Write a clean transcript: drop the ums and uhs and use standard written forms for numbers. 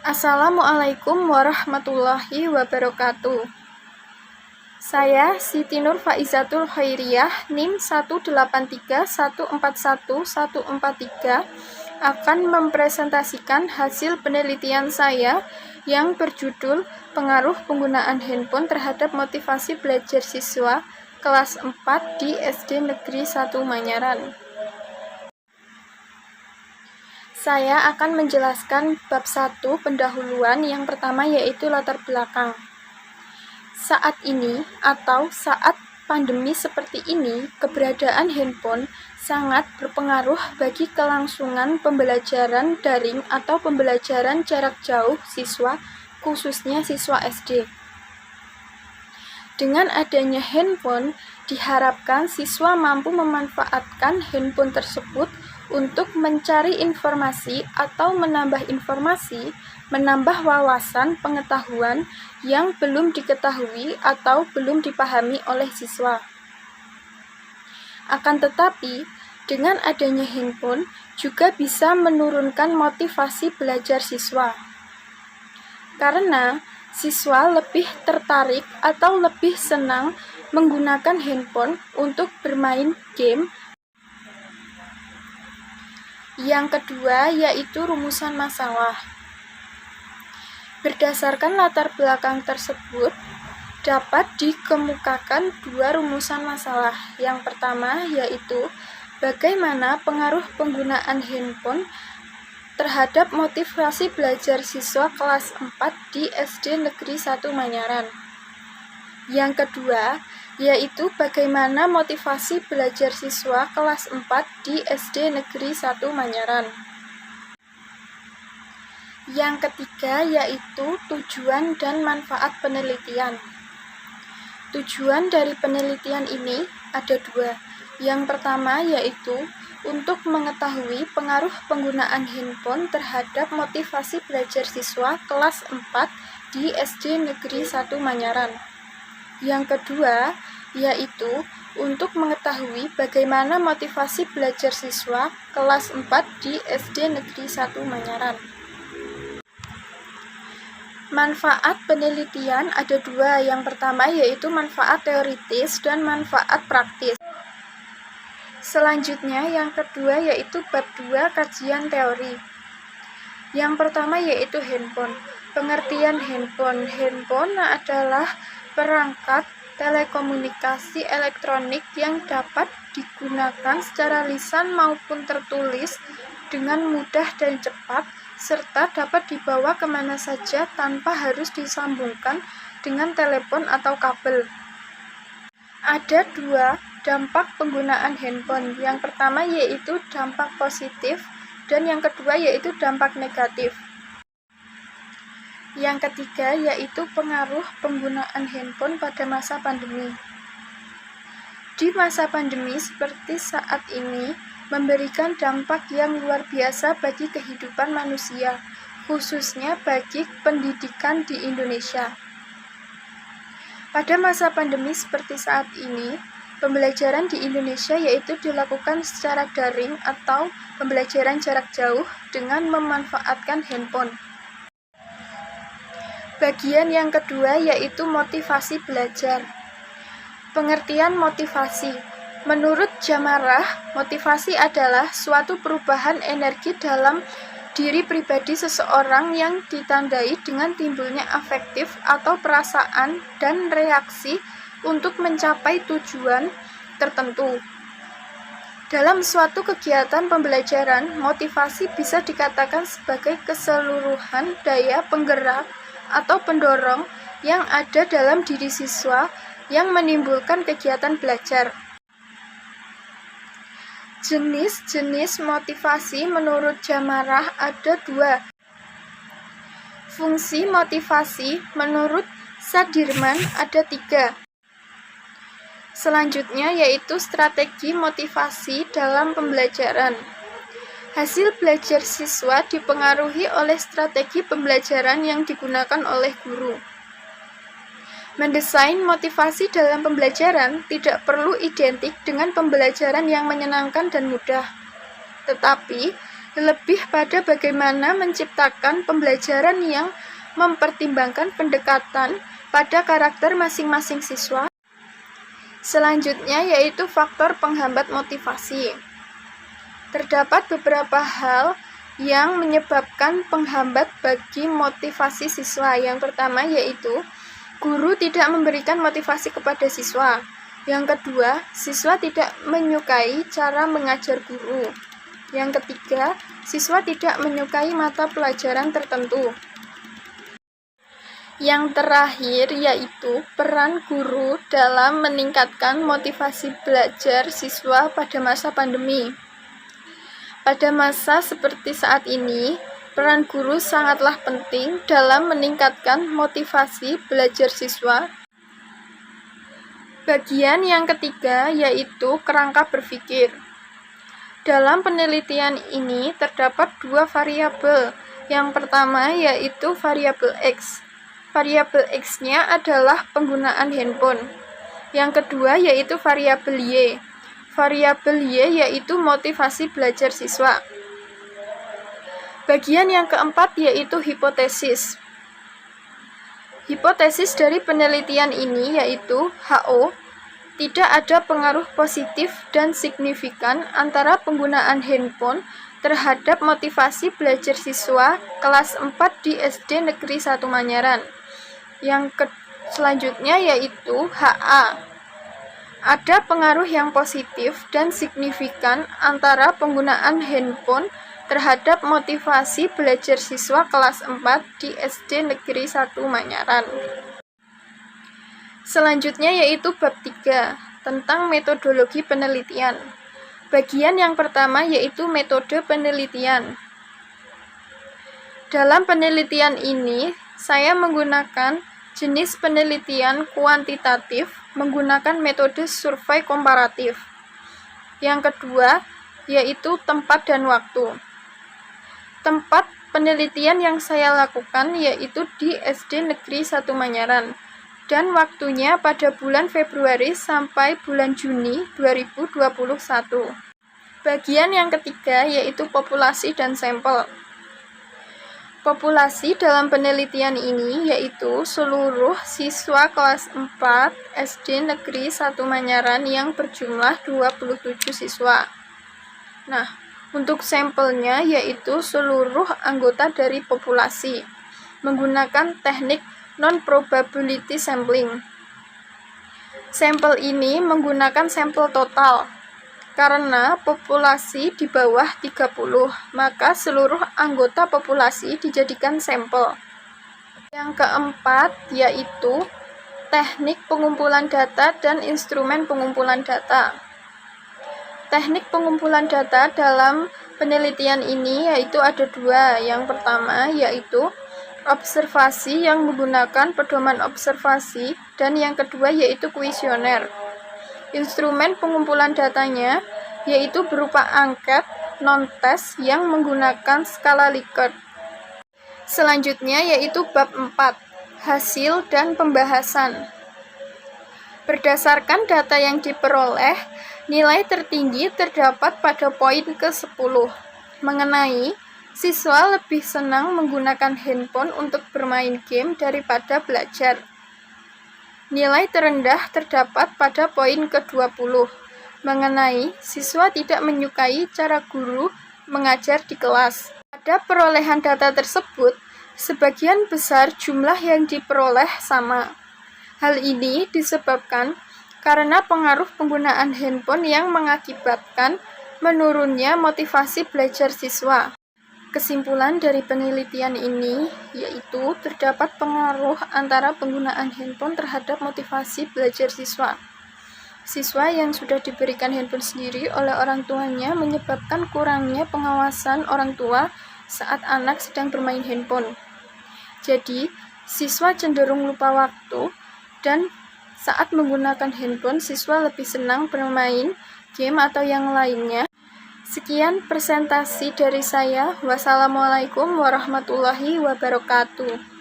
Assalamualaikum warahmatullahi wabarakatuh. Saya Siti Nur Faizatul Khairiyah NIM 183141143 akan mempresentasikan hasil penelitian saya yang berjudul Pengaruh Penggunaan Handphone Terhadap Motivasi Belajar Siswa kelas 4 di SD Negeri 1 Manyaran. Saya akan menjelaskan bab 1 pendahuluan. Yang pertama yaitu latar belakang. Saat ini atau saat pandemi seperti ini, keberadaan handphone sangat berpengaruh bagi kelangsungan pembelajaran daring atau pembelajaran jarak jauh siswa, khususnya siswa SD. Dengan adanya handphone, diharapkan siswa mampu memanfaatkan handphone tersebut untuk mencari informasi atau menambah informasi, menambah wawasan pengetahuan yang belum diketahui atau belum dipahami oleh siswa. Akan tetapi, dengan adanya handphone juga bisa menurunkan motivasi belajar siswa. Karena siswa lebih tertarik atau lebih senang menggunakan handphone untuk bermain game. Yang kedua yaitu rumusan masalah. Berdasarkan latar belakang tersebut, dapat dikemukakan dua rumusan masalah. Yang pertama yaitu bagaimana pengaruh penggunaan handphone terhadap motivasi belajar siswa kelas 4 di SD Negeri 1 Manyaran. Yang kedua yaitu bagaimana motivasi belajar siswa kelas 4 di SD Negeri 1 Manyaran. Yang ketiga yaitu tujuan dan manfaat penelitian. Tujuan dari penelitian ini ada dua. Yang pertama yaitu untuk mengetahui pengaruh penggunaan handphone terhadap motivasi belajar siswa kelas 4 di SD Negeri 1 Manyaran. Yang kedua yaitu untuk mengetahui bagaimana motivasi belajar siswa kelas 4 di SD Negeri 1 Manyaran. Manfaat penelitian ada dua. Yang pertama yaitu manfaat teoritis dan manfaat praktis. Selanjutnya yang kedua yaitu bab 2 kajian teori. Yang pertama yaitu handphone. Pengertian handphone. Handphone adalah perangkat telekomunikasi elektronik yang dapat digunakan secara lisan maupun tertulis dengan mudah dan cepat, serta dapat dibawa kemana saja tanpa harus disambungkan dengan telepon atau kabel. Ada dua dampak penggunaan handphone. Yang pertama yaitu dampak positif dan yang kedua yaitu dampak negatif. Yang ketiga yaitu pengaruh penggunaan handphone pada masa pandemi. Di masa pandemi seperti saat ini memberikan dampak yang luar biasa bagi kehidupan manusia, khususnya bagi pendidikan di Indonesia. Pada masa pandemi seperti saat ini, pembelajaran di Indonesia yaitu dilakukan secara daring atau pembelajaran jarak jauh dengan memanfaatkan handphone. Bagian yang kedua yaitu motivasi belajar. Pengertian motivasi. Menurut Jamarah, motivasi adalah suatu perubahan energi dalam diri pribadi seseorang yang ditandai dengan timbulnya afektif atau perasaan dan reaksi untuk mencapai tujuan tertentu. Dalam suatu kegiatan pembelajaran, motivasi bisa dikatakan sebagai keseluruhan daya penggerak atau pendorong yang ada dalam diri siswa yang menimbulkan kegiatan belajar. Jenis-jenis motivasi menurut Jamarah ada dua. Fungsi motivasi menurut Sadirman ada tiga. Selanjutnya yaitu strategi motivasi dalam pembelajaran. Hasil belajar siswa dipengaruhi oleh strategi pembelajaran yang digunakan oleh guru. Mendesain motivasi dalam pembelajaran tidak perlu identik dengan pembelajaran yang menyenangkan dan mudah. Tetapi, lebih pada bagaimana menciptakan pembelajaran yang mempertimbangkan pendekatan pada karakter masing-masing siswa. Selanjutnya yaitu faktor penghambat motivasi. Terdapat beberapa hal yang menyebabkan penghambat bagi motivasi siswa. Yang pertama yaitu guru tidak memberikan motivasi kepada siswa. Yang kedua, siswa tidak menyukai cara mengajar guru. Yang ketiga, siswa tidak menyukai mata pelajaran tertentu. Yang terakhir yaitu peran guru dalam meningkatkan motivasi belajar siswa pada masa pandemi. Pada masa seperti saat ini, peran guru sangatlah penting dalam meningkatkan motivasi belajar siswa. Bagian yang ketiga yaitu kerangka berpikir. Dalam penelitian ini terdapat dua variabel. Yang pertama yaitu variabel X. Variabel X-nya adalah penggunaan handphone. Yang kedua yaitu variabel Y. Variabel Y yaitu motivasi belajar siswa. Bagian yang keempat yaitu hipotesis. Hipotesis dari penelitian ini yaitu HO, tidak ada pengaruh positif dan signifikan antara penggunaan handphone terhadap motivasi belajar siswa kelas 4 di SD Negeri 1 Manyaran. Selanjutnya yaitu HA. Ada pengaruh yang positif dan signifikan antara penggunaan handphone terhadap motivasi belajar siswa kelas 4 di SD Negeri 1 Manyaran. Selanjutnya yaitu bab 3 tentang metodologi penelitian. Bagian yang pertama yaitu metode penelitian. Dalam penelitian ini, saya menggunakan jenis penelitian kuantitatif menggunakan metode survei komparatif. Yang kedua yaitu tempat dan waktu. Tempat penelitian yang saya lakukan yaitu di SD Negeri 1 Manyaran. Dan waktunya pada bulan Februari sampai bulan Juni 2021. Bagian yang ketiga yaitu populasi dan sampel. Populasi dalam penelitian ini yaitu seluruh siswa kelas 4 SD Negeri 1 Manyaran yang berjumlah 27 siswa. Nah, untuk sampelnya yaitu seluruh anggota dari populasi menggunakan teknik non-probability sampling. Sampel ini menggunakan sampel total. Karena populasi di bawah 30, maka seluruh anggota populasi dijadikan sampel. Yang keempat yaitu teknik pengumpulan data dan instrumen pengumpulan data. Teknik pengumpulan data dalam penelitian ini yaitu ada dua. Yang pertama yaitu observasi yang menggunakan pedoman observasi, dan yang kedua yaitu kuesioner. Instrumen pengumpulan datanya yaitu berupa angket non-tes yang menggunakan skala Likert. Selanjutnya yaitu bab 4, hasil dan pembahasan. Berdasarkan data yang diperoleh, nilai tertinggi terdapat pada poin ke-10 mengenai siswa lebih senang menggunakan handphone untuk bermain game daripada belajar. Nilai terendah terdapat pada poin ke-20 mengenai siswa tidak menyukai cara guru mengajar di kelas. Pada perolehan data tersebut, sebagian besar jumlah yang diperoleh sama. Hal ini disebabkan karena pengaruh penggunaan handphone yang mengakibatkan menurunnya motivasi belajar siswa. Kesimpulan dari penelitian ini yaitu terdapat pengaruh antara penggunaan handphone terhadap motivasi belajar siswa. Siswa yang sudah diberikan handphone sendiri oleh orang tuanya menyebabkan kurangnya pengawasan orang tua saat anak sedang bermain handphone. Jadi, siswa cenderung lupa waktu dan saat menggunakan handphone siswa lebih senang bermain game atau yang lainnya. Sekian presentasi dari saya. Wassalamualaikum warahmatullahi wabarakatuh.